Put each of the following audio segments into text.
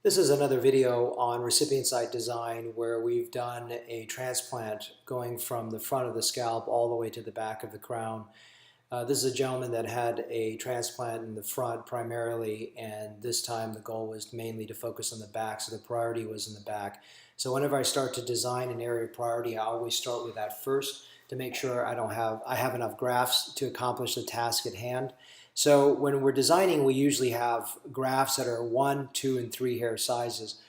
This is another video on recipient site design where we've done a transplant going from the front of the scalp all the way to the back of the crown. This is a gentleman that had a transplant in the front primarily, and this time the goal was mainly to focus on the back, so the priority was in the back. So whenever I start to design an area of priority, I always start with that first to make sure I have enough grafts to accomplish the task at hand. So when we're designing, we usually have grafts that are 1, 2, and 3 hair sizes.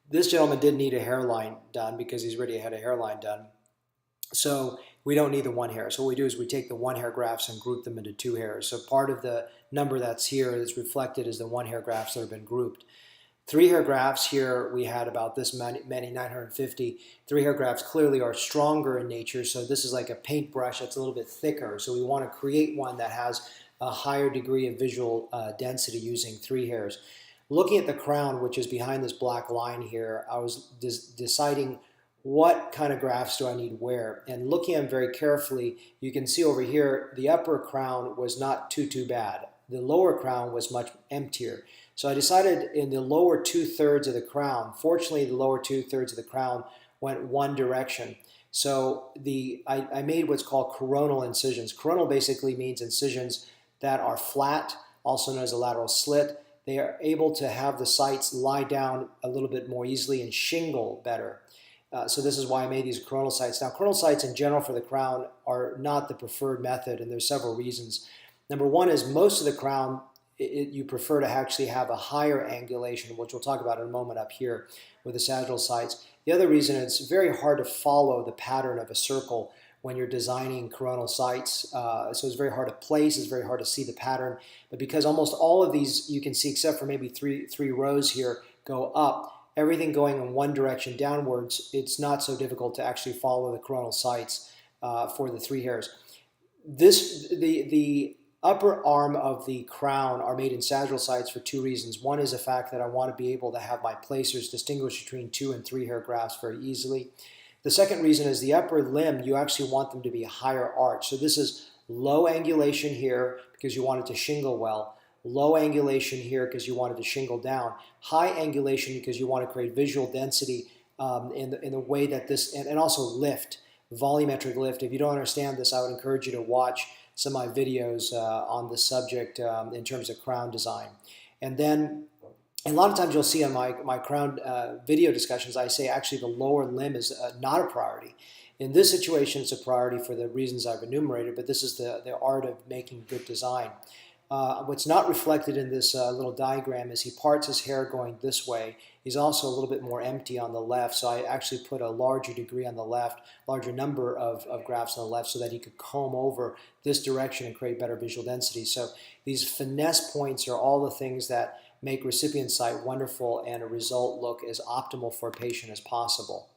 This gentleman did need a hairline done because he's already had a hairline done. So we don't need the 1 hair. So what we do is we take the 1 hair grafts and group them into 2 hairs. So part of the number that's here that's reflected is the 1 hair grafts that have been grouped. 3 hair grafts here, we had about this many, 950. 3 hair grafts clearly are stronger in nature, so this is like a paintbrush that's a little bit thicker. So we want to create one that has a higher degree of visual density using 3 hairs. Looking at the crown, which is behind this black line here, I was deciding what kind of grafts do I need where. And looking at them very carefully, you can see over here, the upper crown was not too bad. The lower crown was much emptier. So I decided in the lower 2/3 of the crown, fortunately the lower 2/3 of the crown went one direction. So I made what's called coronal incisions. Coronal basically means incisions that are flat, also known as a lateral slit. They are able to have the sites lie down a little bit more easily and shingle better. So this is why I made these coronal sites. Now, coronal sites in general for the crown are not the preferred method, and there's several reasons. Number one is most of the crown, you prefer to actually have a higher angulation, which we'll talk about in a moment up here with the sagittal sites. The other reason is it's very hard to follow the pattern of a circle when you're designing coronal sites. So it's very hard to place, it's very hard to see the pattern. But because almost all of these you can see, except for maybe three rows here, go up, everything going in one direction downwards, it's not so difficult to actually follow the coronal sites for the 3 hairs. The upper arm of the crown are made in sagittal sites for 2 reasons. One is the fact that I want to be able to have my placers distinguish between 2 and 3 hair grafts very easily. The second reason is the upper limb, you actually want them to be a higher arch. So this is low angulation here because you want it to shingle well. Low angulation here because you want it to shingle down. High angulation because you want to create visual density in the way that this, and also lift, volumetric lift. If you don't understand this, I would encourage you to watch some of my videos on this subject in terms of crown design. And then a lot of times you'll see on my crown video discussions, I say actually the lower limb is not a priority. In this situation, it's a priority for the reasons I've enumerated, but this is the art of making good design. What's not reflected in this little diagram is he parts his hair going this way. He's also a little bit more empty on the left, so I actually put a larger degree on the left, larger number of grafts on the left so that he could comb over this direction and create better visual density. So these finesse points are all the things that make recipient site wonderful and a result look as optimal for a patient as possible.